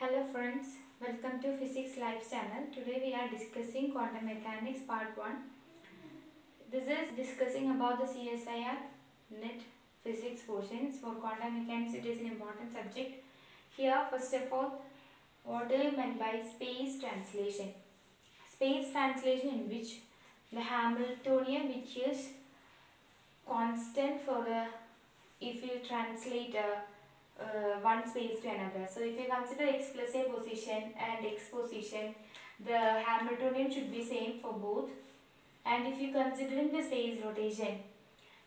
Hello friends, welcome to Physics Live channel. Today we are discussing quantum mechanics part 1. This is discussing about the CSIR net physics portions. For quantum mechanics it is an important subject. Here first of all, what do you mean by space translation? Space translation in which the Hamiltonian, which is constant for if you translate one space to another. So if you consider x plus a position and x position, the Hamiltonian should be same for both. And if you considering the space rotation,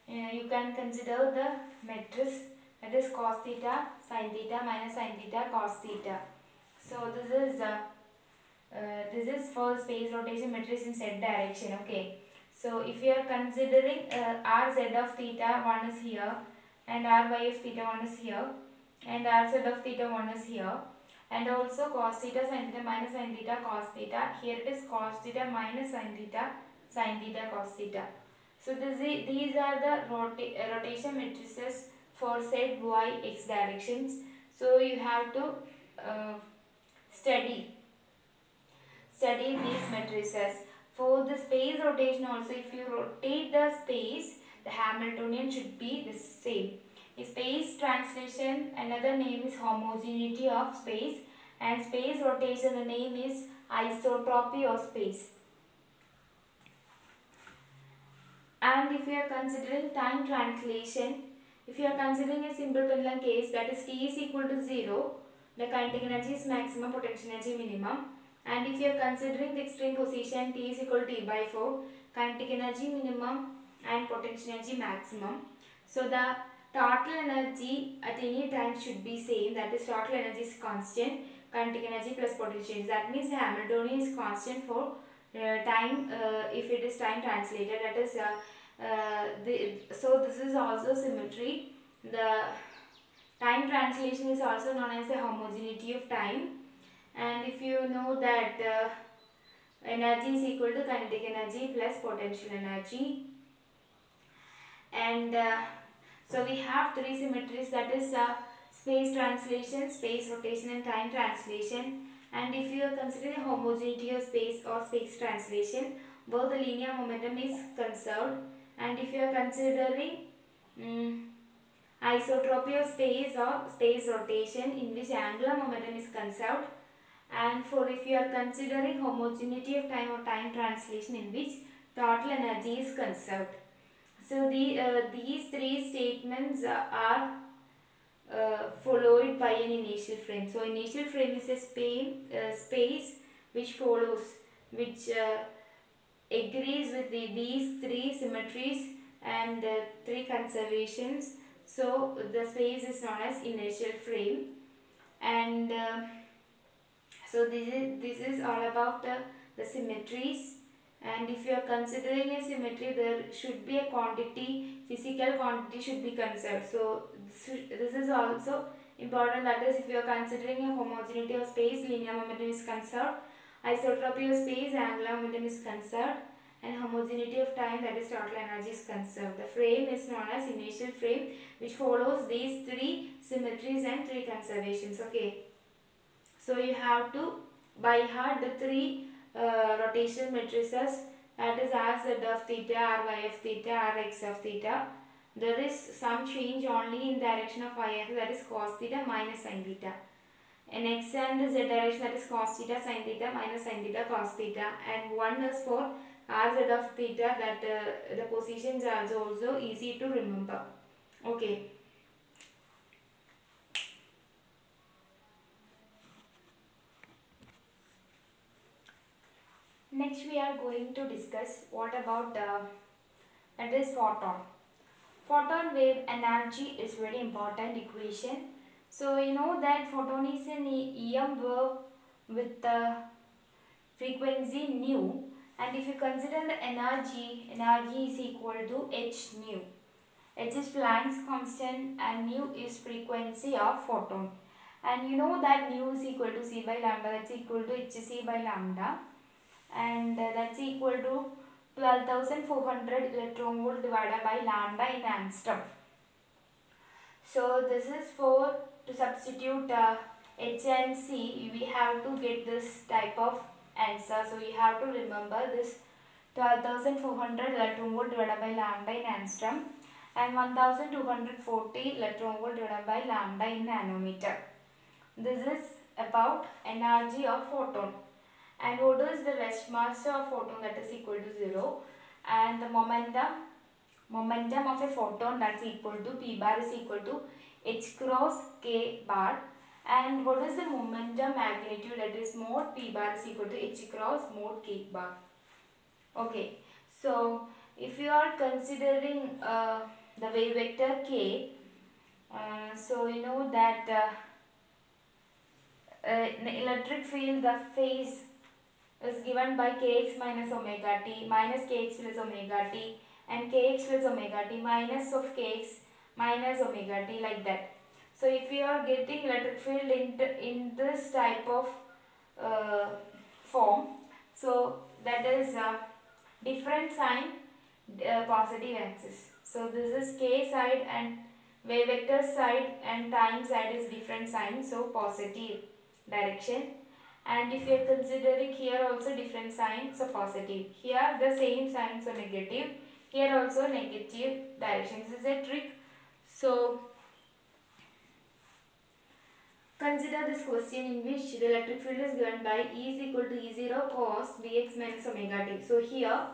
you can consider the matrix, that is cos theta sin theta minus sin theta cos theta. So this is for space rotation matrix in z direction. Okay. So if you are considering r z of theta 1 is here and r y of theta 1 is here and r z of theta 1 is here, and also cos theta sin theta minus sin theta cos theta. Here it is cos theta minus sin theta cos theta. So these are the rotation matrices for z, y, x directions. So you have to study these matrices. For the space rotation also, if you rotate the space, the Hamiltonian should be the same. In space translation, another name is homogeneity of space, and space rotation, the name is isotropy of space. And if you are considering time translation, if you are considering a simple pendulum case, that is T is equal to 0, the kinetic energy is maximum, potential energy minimum. And if you are considering the extreme position, T is equal to T by 4, kinetic energy minimum and potential energy maximum. So the total energy at any time should be same, that is total energy is constant, kinetic energy plus potential energy. That means the Hamiltonian is constant for time if it is time translated, that is so this is also symmetry. The time translation is also known as the homogeneity of time. And if you know that energy is equal to kinetic energy plus potential energy, and so we have three symmetries, that is space translation, space rotation and time translation. And if you are considering homogeneity of space or space translation, both the linear momentum is conserved. And if you are considering isotropy of space or space rotation, in which angular momentum is conserved. And for if you are considering homogeneity of time or time translation, in which total energy is conserved. So these three statements are followed by an initial frame. So initial frame is a space which follows, which agrees with these three symmetries and three conservations. So the space is known as initial frame. And so this is all about the symmetries. And if you are considering a symmetry, there should be a quantity, physical quantity should be conserved. So this is also important, that is if you are considering a homogeneity of space, linear momentum is conserved, isotropy of space, angular momentum is conserved, and homogeneity of time, that is total energy, is conserved. The frame is known as initial frame, which follows these three symmetries and three conservations. Okay. So you have to by heart the three rotation matrices, that is rz of theta, ry of theta, rx of theta. There is some change only in direction of y axis, that is cos theta minus sin theta. In x and z direction, that is cos theta sin theta minus sin theta cos theta. And one is for rz of theta, that the positions are also easy to remember. Okay. Next we are going to discuss what about that is photon. Photon wave energy is very important equation. So you know that photon is an EM wave with the frequency nu, and if you consider the energy is equal to h nu. H is Planck's constant and nu is frequency of photon. And you know that nu is equal to c by lambda, that's equal to hc by lambda, and that's equal to 12,400 electron volt divided by lambda in angstrom. So this is for to substitute H and C, we have to get this type of answer. So you have to remember this 12,400 electron volt divided by lambda in angstrom and 1,240 electron volt divided by lambda in nanometer. This is about energy of photon. And what is the rest mass of photon, that is equal to 0, and the momentum of a photon, that's equal to P bar is equal to H cross K bar, and what is the momentum magnitude, that is mod P bar is equal to H cross mod K bar. Okay, so if you are considering the wave vector K, so you know that in electric field the phase is given by kx minus omega t minus kx plus omega t and kx plus omega t minus of kx minus omega t, like that. So if you are getting electric field in this type of form, so that is different sign, positive axis. So this is k side and wave vector side and time side is different sign, so positive direction. And if you are considering here also different signs, so positive. Here the same signs, so negative. Here also negative direction. This is a trick. So consider this question in which the electric field is given by E is equal to E0 cos Bx minus omega t. So here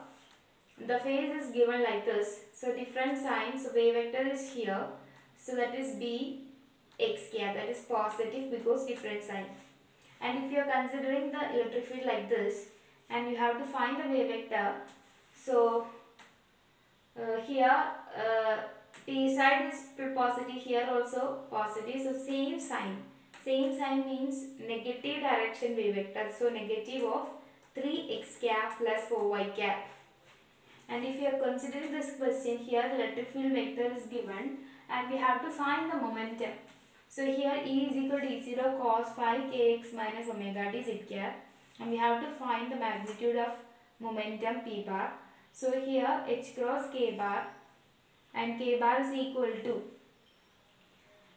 the phase is given like this. So different signs, so wave vector is here. So that is B x cap, that is positive because different sign. And if you are considering the electric field like this and you have to find the wave vector, so here T side is positive, here also positive, so same sign. Same sign means negative direction wave vector, so negative of 3x cap plus 4y cap. And if you are considering this question, here the electric field vector is given and we have to find the momentum. So here E is equal to E0 cos phi kx minus omega t z cap, and we have to find the magnitude of momentum P bar. So here H cross K bar, and K bar is equal to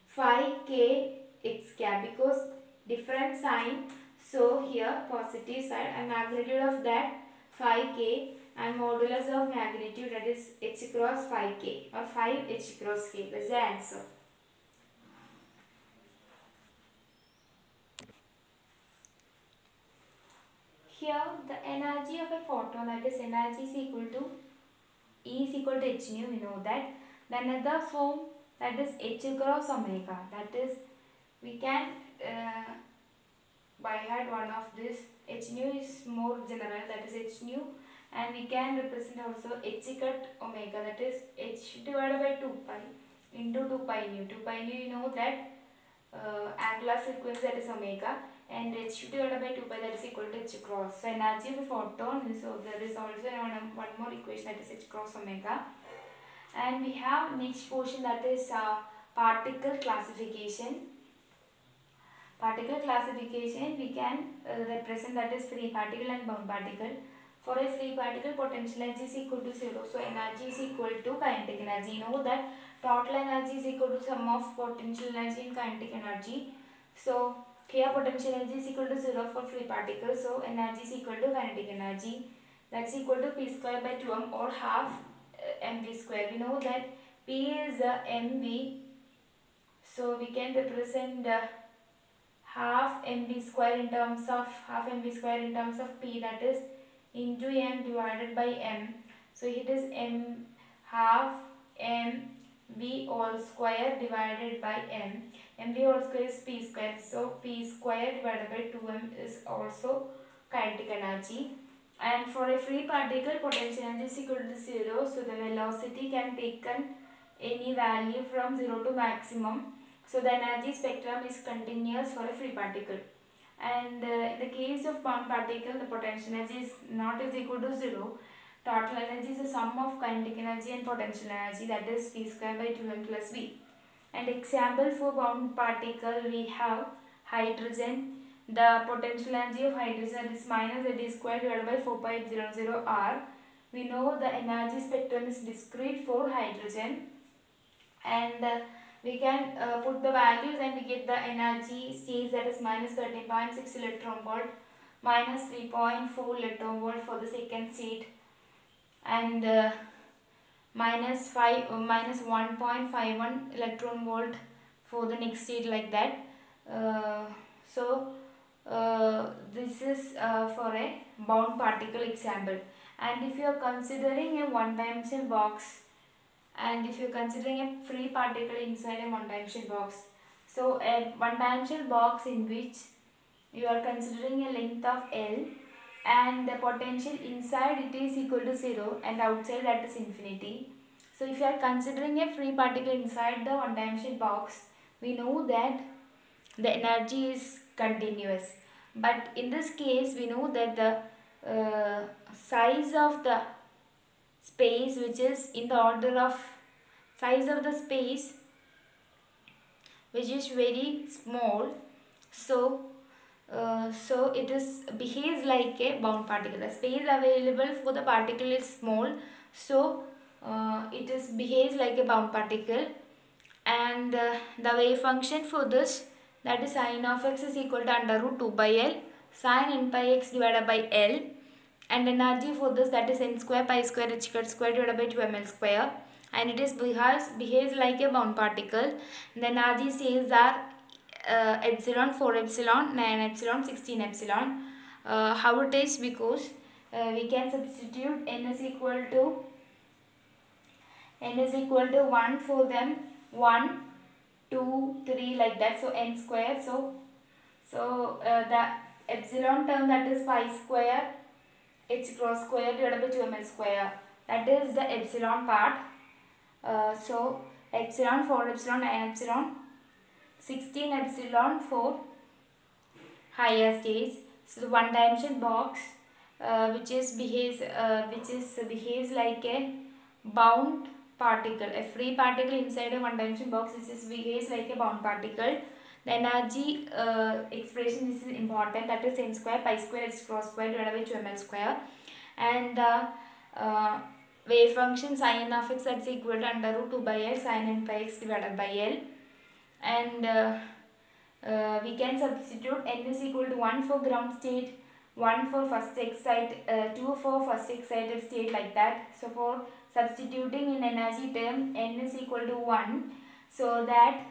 phi k x cap because different sign. So here positive side and magnitude of that phi k and modulus of magnitude, that is H cross phi k or 5 H cross k. That is the answer. Here the energy of a photon, that is energy is equal to E is equal to h nu, we know that. Then another form, that is H cross omega, that is we can by heart one of this. H nu is more general, that is h nu, and we can represent also h cut omega, that is h divided by 2 pi into 2 pi nu. 2 pi nu, you know that angular frequency, that is omega, and h divided by 2 pi, that is equal to h cross. So energy of a photon, so there is also one more equation, that is h cross omega. And we have next portion, that is particle classification. Particle classification we can represent, that is free particle and bound particle. For a free particle, potential energy is equal to 0. So energy is equal to kinetic energy. You know that total energy is equal to sum of potential energy and kinetic energy. So here potential energy is equal to 0 for free particles. So energy is equal to kinetic energy. That's equal to P square by 2m or half mv square. We know that P is mv. So we can represent half mv square in terms of P, that is into m divided by m. So it is m half mv all square divided by m. mv all square is P square. So P square divided by 2m is also kinetic energy. And for a free particle, potential energy is equal to 0. So the velocity can taken any value from 0 to maximum. So the energy spectrum is continuous for a free particle. And in the case of bound particle, the potential energy is not is equal to 0. Total energy is the sum of kinetic energy and potential energy, that is P square by 2m plus V. And example for bound particle, we have hydrogen. The potential energy of hydrogen is minus d square divided by 4 pi epsilon 0 r. We know the energy spectrum is discrete for hydrogen. And we can put the values and we get the energy states, that is minus 13.6 electron volt, minus 3.4 electron volt for the second state, and minus 1.51 electron volt for the next state, like that. So this is for a bound particle example. And if you are considering a one-dimensional box, and if you are considering a free particle inside a one-dimensional box, so a one-dimensional box in which you are considering a length of L, and the potential inside it is equal to 0 and outside that is infinity. So if you are considering a free particle inside the one-dimensional box, we know that the energy is continuous. But in this case, we know that the size of the space, which is in the order of size of the space, which is very small, so it is behaves like a bound particle. The space available for the particle is small, so it is behaves like a bound particle. And the wave function for this, that is sin of x is equal to under root 2 by L sin n pi x divided by L, and energy for this, that is n square pi square h square divided by 2ml square, and it is behaves like a bound particle. The energy states are epsilon, 4 epsilon, 9 epsilon, 16 epsilon. How it is? Because we can substitute n is equal to 1 for them, 1, 2, 3, like that, so n square. So the epsilon term, that is pi square h cross square divided by 2ml square, that is the epsilon part. So epsilon, 4 epsilon, 9 epsilon, 16 epsilon for higher states. So the one dimension box which behaves like a bound particle, a free particle inside a one dimension box, which behaves like a bound particle. The energy expression is important, that is n square pi square h cross square divided by 2ml square, and the wave function sin of x, that's equal to under root 2 by L sin n pi x divided by L. And we can substitute n is equal to 1 for ground state, 1 for first excited, 2 for first excited state, like that. So for substituting in energy term, n is equal to 1, so that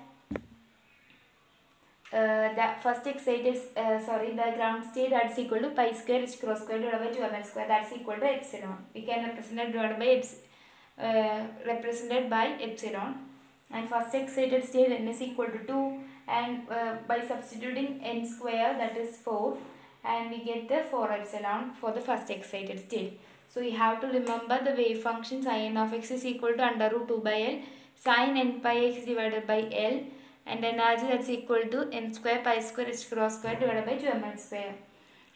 the first excited, the ground state, that's equal to pi square h cross square divided by 2ml square, that's equal to epsilon. We can represent by epsilon. And first excited state, n is equal to 2, and by substituting n square, that is 4, and we get the 4 epsilon for the first excited state. So you have to remember the wave function sin of x is equal to under root 2 by L sin n pi x divided by L, and energy, that's equal to n square pi square h cross square divided by 2ml square.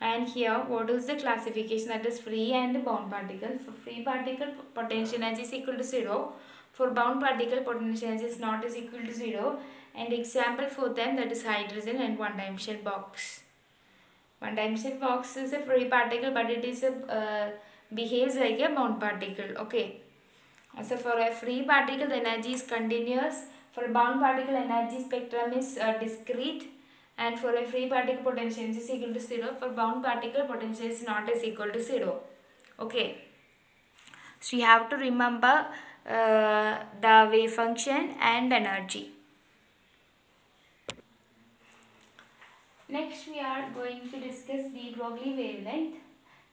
And here, what is the classification? That is free and bound particle. For free particle, potential energy is equal to 0. For bound particle, potential energy is not is equal to 0. And example for them, that is hydrogen and one dimensional box. One dimensional box is a free particle, but it is a behaves like a bound particle. Okay. So for a free particle, the energy is continuous. For a bound particle, energy spectrum is discrete. And for a free particle, potential energy is equal to 0. For bound particle, potential is not is equal to 0. Okay. So you have to remember the wave function and energy. Next, we are going to discuss de Broglie wavelength.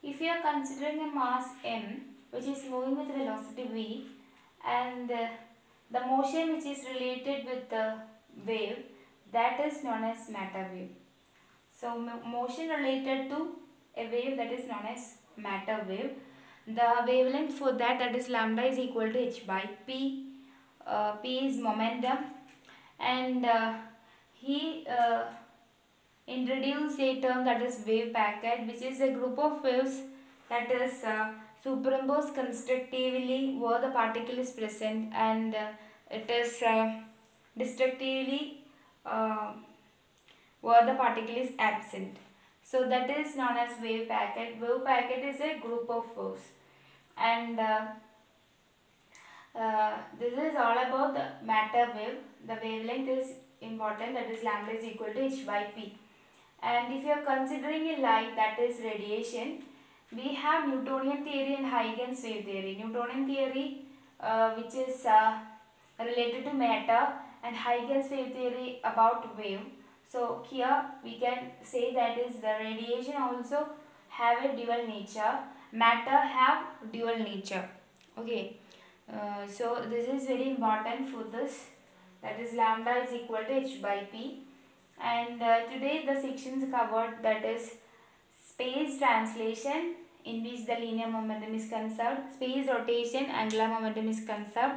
If you are considering a mass m which is moving with velocity v, and the motion which is related with the wave, that is known as matter wave. So motion related to a wave, that is known as matter wave. The wavelength for that is lambda is equal to h by p. P is momentum, and he introduced a term, that is wave packet, which is a group of waves that is superimposed constructively where the particle is present, and it is destructively where the particle is absent. So that is known as wave packet. Wave packet is a group of waves, and This is all about the matter wave. The wavelength is important, that is lambda is equal to h by p. And if you are considering a light, that is radiation, we have Newtonian theory and Huygens wave theory. Newtonian theory which is related to matter, and Huygens wave theory about wave. So here we can say that is the radiation also have a dual nature, matter have dual nature. Okay, so this is very important for this, that is lambda is equal to h by p. And today the sections covered, that is space translation, in which the linear momentum is conserved, space rotation, angular momentum is conserved,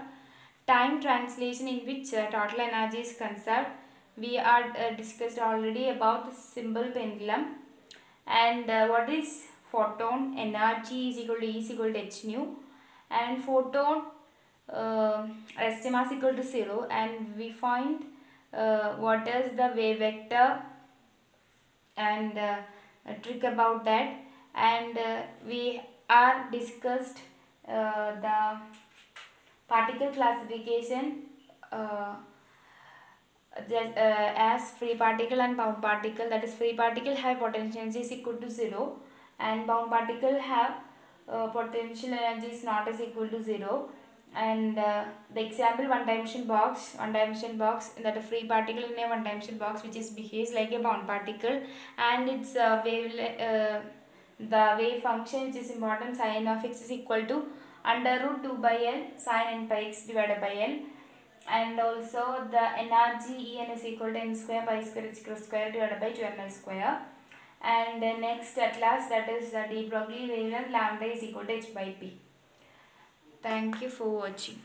time translation, in which total energy is conserved. We are discussed already about the simple pendulum, and what is photon, energy is equal to E is equal to h nu, and photon rest mass equal to 0, and we find what is the wave vector and a trick about that, and we are discussed the particle classification as free particle and bound particle. That is, free particle have potential energy is equal to 0, and bound particle have potential energy is not is equal to 0. And the example, one dimension box, that a free particle in a one dimension box which is behaves like a bound particle, and its the wave function which is important, sin of x is equal to under root 2 by L sin n pi x divided by L. And also the energy En is equal to n square pi square h cross square divided by 2ml square. And next at last, that is the de Broglie wavelength, lambda is equal to h by p. Thank you for watching.